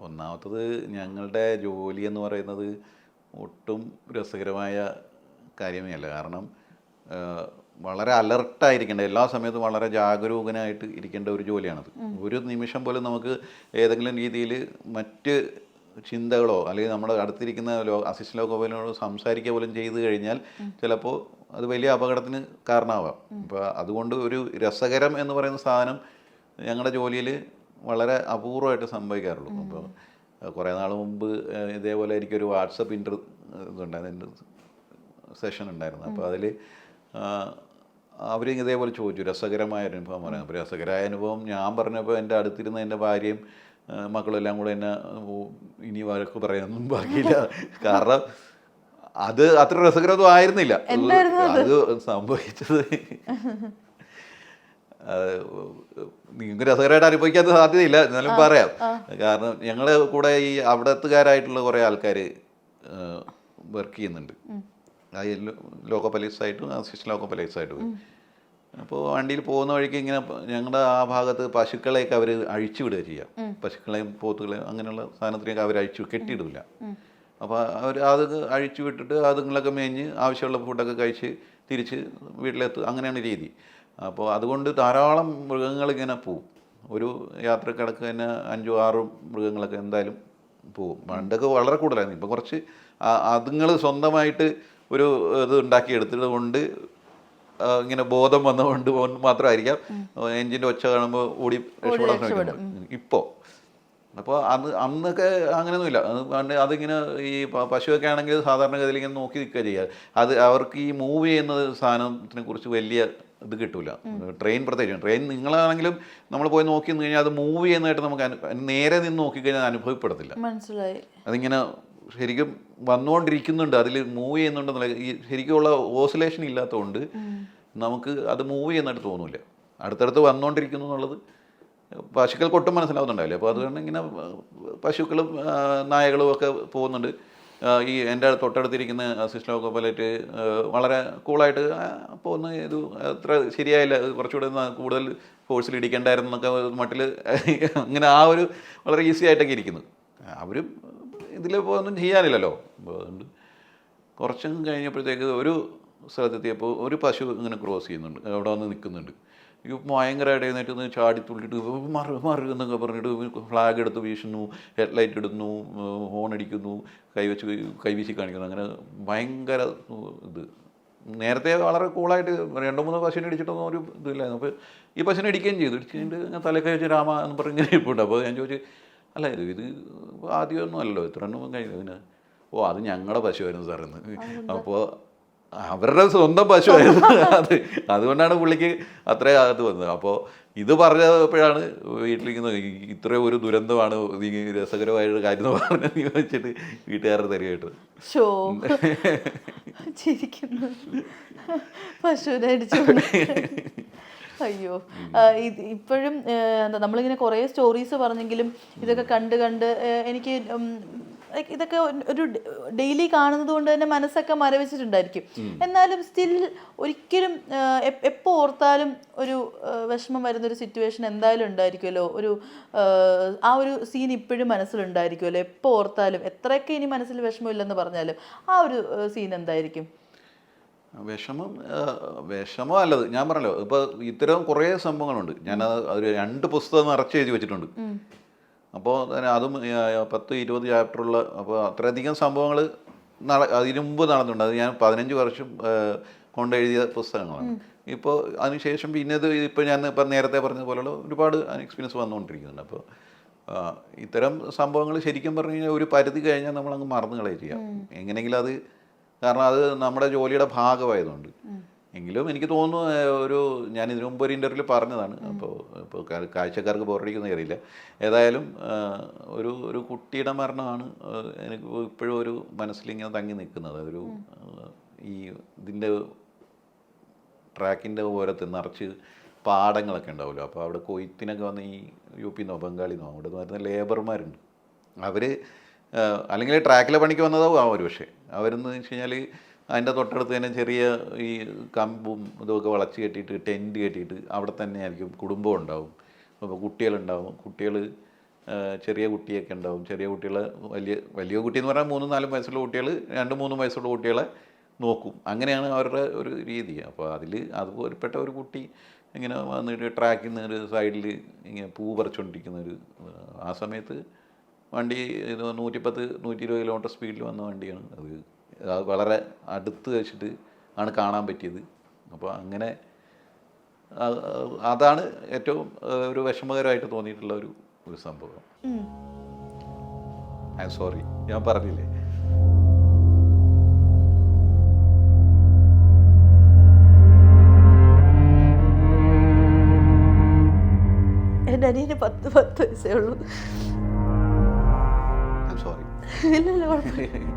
ഒന്നാമത്തത് ഞങ്ങളുടെ ജോലി എന്ന് പറയുന്നത് ഒട്ടും രസകരമായ കാര്യമേ അല്ല. കാരണം വളരെ അലർട്ടായിരിക്കേണ്ട, എല്ലാ സമയത്തും വളരെ ജാഗരൂകനായിട്ട് ഇരിക്കേണ്ട ഒരു ജോലിയാണത്. ഒരു നിമിഷം പോലും നമുക്ക് ഏതെങ്കിലും രീതിയിൽ മറ്റ് ചിന്തകളോ അല്ലെങ്കിൽ നമ്മുടെ അടുത്തിരിക്കുന്ന അസിസ്റ്റന്റ് ലോ പൈലറ്റിനോട് സംസാരിക്കുക പോലും ചെയ്തു കഴിഞ്ഞാൽ ചിലപ്പോൾ അത് വലിയ അപകടത്തിന് കാരണമാവാം. അപ്പോൾ അതുകൊണ്ട് ഒരു രസകരം എന്ന് പറയുന്ന സാധനം ഞങ്ങളുടെ ജോലിയിൽ വളരെ അപൂർവമായിട്ട് സംഭവിക്കാറുള്ളൂ. അപ്പോൾ കുറേ നാൾ മുമ്പ് ഇതേപോലെ എനിക്കൊരു വാട്സപ്പ് ഇതുണ്ടായിരുന്നു, സെഷൻ ഉണ്ടായിരുന്നു. അപ്പോൾ അതിൽ അവർ ഇതേപോലെ ചോദിച്ചു രസകരമായ അനുഭവം പറയാം. അപ്പോൾ രസകരമായ അനുഭവം ഞാൻ പറഞ്ഞപ്പോൾ എൻ്റെ അടുത്തിരുന്ന എൻ്റെ ഭാര്യയും മക്കളെല്ലാം കൂടെ എന്നെ ഇനി വഴക്ക് പറയാനൊന്നും ബാക്കിയില്ല. കാരണം അത് അത്ര രസകരമൊന്നും ആയിരുന്നില്ല. അത് സംഭവിച്ചത് നിങ്ങൾക്ക് രസകരമായിട്ട് അനുഭവിക്കാൻ സാധ്യതയില്ല, എന്നാലും പറയാം. കാരണം ഞങ്ങളുടെ കൂടെ ഈ അവിടത്തുകാരായിട്ടുള്ള കുറേ ആൾക്കാർ വർക്ക് ചെയ്യുന്നുണ്ട്. ലോക്കോ പൈലറ്റ്സായിട്ടും അസിസ്റ്റന്റ് ലോക്കോ പൈലറ്റ്സായിട്ടും. അപ്പോൾ വണ്ടിയിൽ പോകുന്ന വഴിക്ക് ഇങ്ങനെ ഞങ്ങളുടെ ആ ഭാഗത്ത് പശുക്കളെയൊക്കെ അവർ അഴിച്ചു വിടുക ചെയ്യാം. പശുക്കളെയും പോത്തുകളെയും അങ്ങനെയുള്ള സാധനത്തിനൊക്കെ അവർ കെട്ടിയിടില്ല. അപ്പോൾ അവർ അത് അഴിച്ചു വിട്ടിട്ട് അതുങ്ങളൊക്കെ മേഞ്ഞ് ആവശ്യമുള്ള ഫുഡൊക്കെ കഴിച്ച് തിരിച്ച് വീട്ടിലെത്തും. അങ്ങനെയാണ് രീതി. അപ്പോൾ അതുകൊണ്ട് ധാരാളം മൃഗങ്ങളിങ്ങനെ പോവും. ഒരു യാത്രക്കിടക്ക് തന്നെ 5-6 മൃഗങ്ങളൊക്കെ എന്തായാലും പോവും. പണ്ടൊക്കെ വളരെ കൂടുതലായിരുന്നു. ഇപ്പം കുറച്ച് അതുങ്ങൾ സ്വന്തമായിട്ട് ഒരു ഇത് ഉണ്ടാക്കിയെടുത്തത് കൊണ്ട് ഇങ്ങനെ ബോധം വന്നുകൊണ്ട് മാത്രമായിരിക്കാം എൻജിൻ്റെ ഒച്ച കാണുമ്പോൾ ഓടി രക്ഷപ്പെടാൻ ശ്രമിക്കുന്നത് ഇപ്പോൾ. അപ്പോൾ അന്നൊക്കെ അങ്ങനെയൊന്നുമില്ല. അതിങ്ങനെ ഈ പശുവൊക്കെ ആണെങ്കിൽ സാധാരണഗതിയിൽ ഇങ്ങനെ നോക്കി നിൽക്കുക ചെയ്യുക. അത് അവർക്ക് ഈ മൂവ് ചെയ്യുന്ന സാധനത്തിനെ കുറിച്ച് വലിയ ഇത് കിട്ടില്ല. ട്രെയിൻ പ്രത്യേകിച്ചും ട്രെയിൻ നിങ്ങളാണെങ്കിലും നമ്മൾ പോയി നോക്കി നിന്ന് കഴിഞ്ഞാൽ അത് മൂവ് ചെയ്യുന്നതായിട്ട് നമുക്ക് നേരെ നിന്ന് നോക്കിക്കഴിഞ്ഞാൽ അനുഭവപ്പെടത്തില്ല. മനസ്സിലായി. അതിങ്ങനെ ശരിക്കും വന്നുകൊണ്ടിരിക്കുന്നുണ്ട്, അതിൽ മൂവ് ചെയ്യുന്നുണ്ടെന്നുള്ള ഈ ശരിക്കുമുള്ള ഓസിലേഷൻ ഇല്ലാത്തതുകൊണ്ട് നമുക്ക് അത് മൂവ് ചെയ്യുന്നതായിട്ട് തോന്നില്ല. അടുത്തടുത്ത് വന്നുകൊണ്ടിരിക്കുന്നു എന്നുള്ളത് പശുക്കൾക്ക് ഒട്ടും മനസ്സിലാവുന്നുണ്ടാവില്ല. അപ്പോൾ അതുകൊണ്ട് ഇങ്ങനെ പശുക്കളും നായകളും ഒക്കെ പോകുന്നുണ്ട്. ഈ എൻ്റെ തൊട്ടടുത്തിരിക്കുന്ന അസിസ്റ്റന്റ് ലോക്കോ പൈലറ്റ് വളരെ കൂളായിട്ട് പോകുന്ന ഇത് അത്ര ശരിയായില്ല, കുറച്ചുകൂടെ കൂടുതൽ ഫോഴ്സിൽ ഇടിക്കേണ്ടായിരുന്നു എന്നൊക്കെ മട്ടിൽ അങ്ങനെ ആ ഒരു വളരെ ഈസി ആയിട്ടൊക്കെ ഇരിക്കുന്നു. അവരും ഇതിലിപ്പോൾ ഒന്നും ചെയ്യാനില്ലല്ലോ. അപ്പോൾ അതുകൊണ്ട് കുറച്ചും കഴിഞ്ഞപ്പോഴത്തേക്ക് ഒരു സ്ഥലത്തെത്തിയപ്പോൾ ഒരു പശു ഇങ്ങനെ ക്രോസ് ചെയ്യുന്നുണ്ട്, അവിടെ വന്ന് നിൽക്കുന്നുണ്ട്. ഈ ഭയങ്കരമായിട്ട് എഴുന്നേറ്റ് ചാടി തുള്ളിട്ട് മറു എന്നൊക്കെ പറഞ്ഞിട്ട് ഫ്ലാഗ് എടുത്ത് വീശുന്നു, ഹെഡ്ലൈറ്റ് ഇടുന്നു, ഹോൺ അടിക്കുന്നു, കൈവീശി കാണിക്കുന്നു. അങ്ങനെ ഭയങ്കര ഇത്. നേരത്തെ വളരെ കൂളായിട്ട് 2-3 പശുവിനെ ഇടിച്ചിട്ടൊന്നും ഒരു ഇതില്ലായിരുന്നു. അപ്പോൾ ഈ പശുവിനെ ഇടിക്കുകയും ചെയ്തു. ഇടിച്ച് കഴിഞ്ഞിട്ട് ഞാൻ തലയൊക്കെ വെച്ച് രാമ എന്ന് പറഞ്ഞിങ്ങനെ ഇരിപ്പുണ്ട്. അപ്പോൾ ഞാൻ ചോദിച്ചു, അല്ല ഇത് ആദ്യമൊന്നും അല്ലല്ലോ, ഇത്ര എണ്ണം കഴിഞ്ഞു. അതിന് അത് ഞങ്ങളുടെ പശുവായിരുന്നു സാറെന്ന്. അപ്പോൾ അവരുടെ സ്വന്തം പശുവായിരുന്നു അത്. അതുകൊണ്ടാണ് പുള്ളിക്ക് അത്ര അത് വന്നത്. അപ്പോൾ ഇത് പറഞ്ഞപ്പോഴാണ് വീട്ടിലിരിക്കുന്നത് ഇത്രയും ഒരു ദുരന്തമാണ് രസകരമായൊരു കാര്യം പറഞ്ഞത് വെച്ചിട്ട് വീട്ടുകാരുടെ തരികയായിട്ട് പശുവിനെ അയ്യോ. ഇപ്പോഴും എന്താ നമ്മളിങ്ങനെ കുറേ സ്റ്റോറീസ് പറഞ്ഞെങ്കിലും ഇതൊക്കെ കണ്ട് എനിക്ക് ഇതൊക്കെ ഒരു ഡെയിലി കാണുന്നത് കൊണ്ട് തന്നെ മനസ്സൊക്കെ മരവിച്ചിട്ടുണ്ടായിരിക്കും. എന്നാലും സ്റ്റിൽ ഒരിക്കലും എപ്പോൾ ഓർത്താലും ഒരു വിഷമം വരുന്നൊരു സിറ്റുവേഷൻ എന്തായാലും ഉണ്ടായിരിക്കുമല്ലോ. ആ ഒരു സീൻ ഇപ്പോഴും മനസ്സിലുണ്ടായിരിക്കുമല്ലോ. എപ്പോൾ ഓർത്താലും എത്രയൊക്കെ ഇനി മനസ്സിൽ വിഷമമില്ലെന്ന് പറഞ്ഞാലും ആ ഒരു സീൻ എന്തായിരിക്കും? വിഷമം അല്ലത് ഞാൻ പറഞ്ഞല്ലോ. ഇപ്പോൾ ഇത്തരം കുറേ സംഭവങ്ങളുണ്ട്. ഞാൻ ഒരു 2 പുസ്തകം നിറച്ച് എഴുതി വെച്ചിട്ടുണ്ട്. അപ്പോൾ അതും 10-20 ചാപ്റ്ററുള്ള. അപ്പോൾ അത്രയധികം സംഭവങ്ങൾ അതിനു മുമ്പ് നടന്നിട്ടുണ്ട്. അത് ഞാൻ 15 വർഷം കൊണ്ടെഴുതിയ പുസ്തകങ്ങളാണ്. ഇപ്പോൾ അതിനുശേഷം പിന്നെ ഇപ്പോൾ ഞാൻ നേരത്തെ പറഞ്ഞ പോലെയുള്ള ഒരുപാട് എക്സ്പീരിയൻസ് വന്നുകൊണ്ടിരിക്കുന്നുണ്ട്. അപ്പോൾ ഇത്തരം സംഭവങ്ങൾ ശരിക്കും പറഞ്ഞു കഴിഞ്ഞാൽ ഒരു പരിധി കഴിഞ്ഞാൽ നമ്മളങ്ങ് മറന്നു കളയുക ചെയ്യാം എങ്ങനെയെങ്കിലും അത്. കാരണം അത് നമ്മുടെ ജോലിയുടെ ഭാഗമായതുകൊണ്ട്. എങ്കിലും എനിക്ക് തോന്നുന്നു ഞാൻ ഇതിനു മുമ്പ് ഒരു ഇൻ്റർവ്യൂവിൽ പറഞ്ഞതാണ്. ഇപ്പോൾ കാഴ്ചക്കാർക്ക് ബോറടിക്കുന്ന അറിയില്ല. ഏതായാലും ഒരു കുട്ടിയുടെ മരണമാണ് എനിക്ക് ഇപ്പോഴും ഒരു മനസ്സിലിങ്ങനെ തങ്ങി നിൽക്കുന്നത്. ഇതിൻ്റെ ട്രാക്കിൻ്റെ ഓരത്ത് നിറച്ച് പാടങ്ങളൊക്കെ ഉണ്ടാവുമല്ലോ. അപ്പോൾ അവിടെ കൊയ്ത്തിനൊക്കെ വന്ന് ഈ UP നിന്നോ ബംഗാളിൽ നിന്നോ അവിടെ വരുന്ന ലേബർമാരുണ്ട്. അവർ അല്ലെങ്കിൽ ട്രാക്കിലെ പണിക്ക് വന്നതാവും ഒരു പക്ഷേ. അവരെന്ന് വെച്ച് കഴിഞ്ഞാൽ അതിൻ്റെ തൊട്ടടുത്ത് തന്നെ ചെറിയ ഈ കമ്പും ഇതൊക്കെ വളച്ച് കെട്ടിയിട്ട് ടെൻറ്റ് കെട്ടിയിട്ട് അവിടെ തന്നെ ആയിരിക്കും. കുടുംബം ഉണ്ടാവും, അപ്പോൾ കുട്ടികളുണ്ടാവും. കുട്ടികൾ ചെറിയ കുട്ടിയൊക്കെ ഉണ്ടാവും. ചെറിയ കുട്ടികൾ വലിയ കുട്ടി എന്ന് പറഞ്ഞാൽ 3-4 വയസ്സുള്ള കുട്ടികൾ 2-3 വയസ്സുള്ള കുട്ടികളെ നോക്കും. അങ്ങനെയാണ് അവരുടെ ഒരു രീതി. അപ്പോൾ അതുപോലെപ്പെട്ട ഒരു കുട്ടി ഇങ്ങനെ വന്നിട്ട് ട്രാക്കിൽ നിന്ന് ഒരു സൈഡിൽ ഇങ്ങനെ പൂ പറിച്ചുകൊണ്ടിരിക്കുന്നൊരു ആ സമയത്ത് വണ്ടി ഇത് 110-120 കിലോമീറ്റർ സ്പീഡിൽ വന്ന വണ്ടിയാണ് അത് വളരെ അടുത്ത് വെച്ചിട്ട് ആണ് കാണാൻ പറ്റിയത്. അപ്പോൾ അങ്ങനെ അതാണ് ഏറ്റവും ഒരു വിഷമകരമായിട്ട് തോന്നിയിട്ടുള്ള ഒരു സംഭവം. ഐ എം സോറി, ഞാൻ പറഞ്ഞില്ലേ. എൻ്റെ അനിയന് 10 വയസ്സേ ഉള്ളൂ. I am sorry. ഇല്ലല്ലോ, കുഴപ്പമില്ല.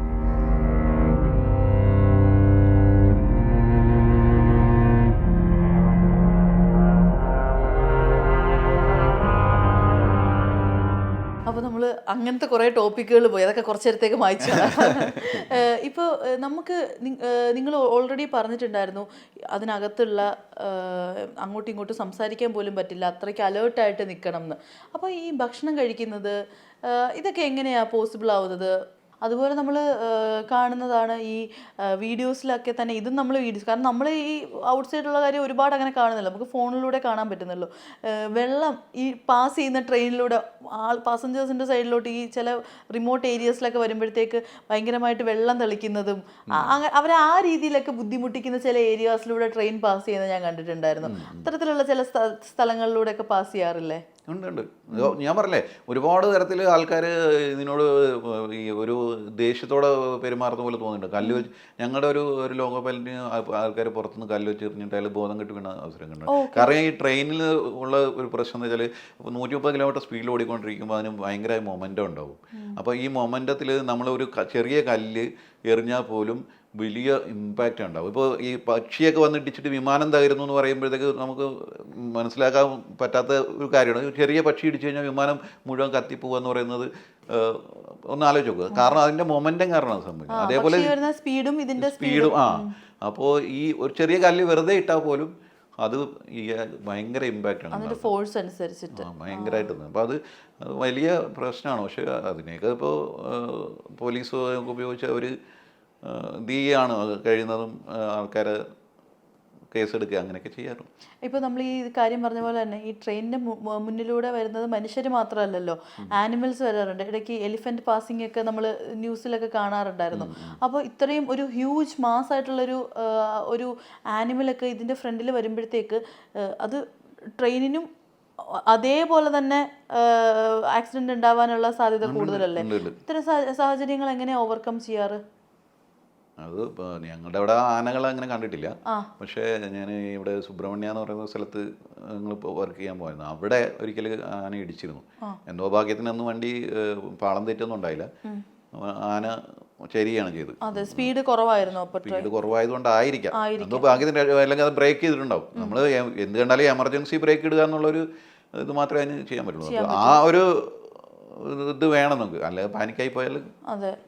അപ്പോൾ നമ്മൾ അങ്ങനത്തെ കുറേ ടോപ്പിക്കുകൾ പോയി, അതൊക്കെ കുറച്ച് നേരത്തേക്ക് മായ്ച്ചു. ഇപ്പോൾ നമുക്ക് നിങ്ങൾ ഓൾറെഡി പറഞ്ഞിട്ടുണ്ടായിരുന്നു അതിനകത്തുള്ള അങ്ങോട്ടും ഇങ്ങോട്ടും സംസാരിക്കാൻ പോലും പറ്റില്ല, അത്രയ്ക്ക് അലേർട്ടായിട്ട് നിൽക്കണം എന്ന്. അപ്പോൾ ഈ ഭക്ഷണം കഴിക്കുന്നത് ഇതൊക്കെ എങ്ങനെയാണ് പോസിബിൾ ആവുന്നത്? അതുപോലെ നമ്മൾ കാണുന്നതാണ് ഈ വീഡിയോസിലൊക്കെ തന്നെ, ഇതും നമ്മൾ വീഡിയോസ്, കാരണം നമ്മൾ ഈ ഔട്ട് സൈഡുള്ള കാര്യം ഒരുപാട് അങ്ങനെ കാണുന്നില്ല, നമുക്ക് ഫോണിലൂടെ കാണാൻ പറ്റുന്നുള്ളൂ. വെള്ളം ഈ പാസ് ചെയ്യുന്ന ട്രെയിനിലൂടെ പാസഞ്ചേഴ്സിൻ്റെ സൈഡിലോട്ട് ഈ ചില റിമോട്ട് ഏരിയസിലൊക്കെ വരുമ്പോഴത്തേക്ക് ഭയങ്കരമായിട്ട് വെള്ളം തെളിക്കുന്നതും അവരെ ആ രീതിയിലൊക്കെ ബുദ്ധിമുട്ടിക്കുന്ന ചില ഏരിയാസിലൂടെ ട്രെയിൻ പാസ് ചെയ്യുന്നത് ഞാൻ കണ്ടിട്ടുണ്ടായിരുന്നു. അത്തരത്തിലുള്ള ചില സ്ഥലങ്ങളിലൂടെയൊക്കെ പാസ് ചെയ്യാറില്ലേ? ഉണ്ട്. ഞാൻ പറഞ്ഞില്ലേ, ഒരുപാട് തരത്തിൽ ആൾക്കാർ ഇതിനോട് ഈ ഒരു ദേഷ്യത്തോടെ പെരുമാറുന്ന പോലെ തോന്നുന്നുണ്ട്. കല്ല് വെച്ച് ഞങ്ങളുടെ ഒരു ലോങ്ങോ പൈലറ്റിന് ആൾക്കാർ പുറത്തുനിന്ന് കല്ല് വെച്ച് എറിഞ്ഞിട്ട് അയാൾ ബോധം കെട്ട് വീണ അവസരം കണ്ടു. കാരണം ഈ ട്രെയിനിൽ ഉള്ള ഒരു പ്രശ്നം എന്ന് വെച്ചാൽ 130 കിലോമീറ്റർ സ്പീഡിൽ ഓടിക്കൊണ്ടിരിക്കുമ്പോൾ അതിന് ഭയങ്കര മൊമെൻറ്റം ഉണ്ടാവും. അപ്പോൾ ഈ മൊമെൻറ്റത്തിൽ നമ്മളൊരു ചെറിയ കല്ല് എറിഞ്ഞാൽ പോലും വലിയ ഇമ്പാക്റ്റ് ഉണ്ടാവും. ഇപ്പോൾ ഈ പക്ഷിയൊക്കെ വന്നിട്ടിച്ചിട്ട് വിമാനം തകരുന്നു എന്ന് പറയുമ്പോഴത്തേക്ക് നമുക്ക് മനസ്സിലാക്കാൻ പറ്റാത്ത ഒരു കാര്യമാണ്. ചെറിയ പക്ഷി ഇടിച്ചു കഴിഞ്ഞാൽ വിമാനം മുഴുവൻ കത്തിപ്പോവുക എന്ന് പറയുന്നത് ഒന്ന് ആലോചിച്ച് നോക്കുക. കാരണം അതിൻ്റെ മൊമെൻറ്റം കാരണമാണ് സംഭവിക്കുന്നത്. അതേപോലെ സ്പീഡും അപ്പോൾ ഈ ഒരു ചെറിയ കല്ല് വെറുതെ ഇട്ടാൽ പോലും അത് ഈ ഭയങ്കര ഇമ്പാക്റ്റ് ആണ്, ഫോഴ്സ് അനുസരിച്ചിട്ട് ഭയങ്കരമായിട്ട്. അപ്പോൾ അത് വലിയ പ്രശ്നമാണ്. പക്ഷേ അതിനെയൊക്കെ ഇപ്പോൾ പോലീസ് ഉപയോഗിച്ച് അവർ ആണ് കഴിയുന്നതും ആൾക്കാരെ കേസെടുക്കുക അങ്ങനെയൊക്കെ ചെയ്യാറുണ്ട്. ഇപ്പോൾ നമ്മൾ ഈ കാര്യം പറഞ്ഞ പോലെ തന്നെ ഈ ട്രെയിനിൻ്റെ മുന്നിലൂടെ വരുന്നത് മനുഷ്യർ മാത്രമല്ലല്ലോ, ആനിമൽസ് വരാറുണ്ട്. ഇടയ്ക്ക് എലിഫൻറ്റ് പാസിംഗ് ഒക്കെ നമ്മൾ ന്യൂസിലൊക്കെ കാണാറുണ്ടായിരുന്നു. അപ്പോൾ ഇത്രയും ഒരു ഹ്യൂജ് മാസ് ആയിട്ടുള്ളൊരു ഒരു ആനിമലൊക്കെ ഇതിൻ്റെ ഫ്രണ്ടിൽ വരുമ്പോഴത്തേക്ക് അത് ട്രെയിനിനും അതേപോലെ തന്നെ ആക്സിഡന്റ് ഉണ്ടാവാനുള്ള സാധ്യത കൂടുതലല്ലേ? ഇത്തരം സാഹചര്യങ്ങൾ എങ്ങനെയാണ് ഓവർകം ചെയ്യാറ്? അത് ഞങ്ങളുടെ അവിടെ ആനകളെ അങ്ങനെ കണ്ടിട്ടില്ല. പക്ഷേ ഞാൻ ഇവിടെ സുബ്രഹ്മണ്യ എന്ന് പറയുന്ന സ്ഥലത്ത് ഞങ്ങൾ വർക്ക് ചെയ്യാൻ പോയിരുന്നു. അവിടെ ഒരിക്കൽ ആന ഇടിച്ചിരുന്നു. എന്തോ ഭാഗ്യത്തിന് അന്ന് വണ്ടി പാളം തെറ്റൊന്നും ഉണ്ടായില്ല. ആന ശരിയാണ് ചെയ്തത്. സ്പീഡ് കുറവായതുകൊണ്ടായിരിക്കാം. എന്തോ ഭാഗ്യത്തിന്, അല്ലെങ്കിൽ അത് ബ്രേക്ക് ചെയ്തിട്ടുണ്ടാവും. നമ്മൾ എന്ത് കണ്ടാലും എമർജൻസി ബ്രേക്ക് ഇടുക എന്നുള്ളൊരു ഇത് മാത്രമേ അതിന് ചെയ്യാൻ പറ്റുള്ളൂ. ആ ഒരു ഇത് വേണം നമുക്ക്, അല്ലെങ്കിൽ പാനിക്കായി പോയാൽ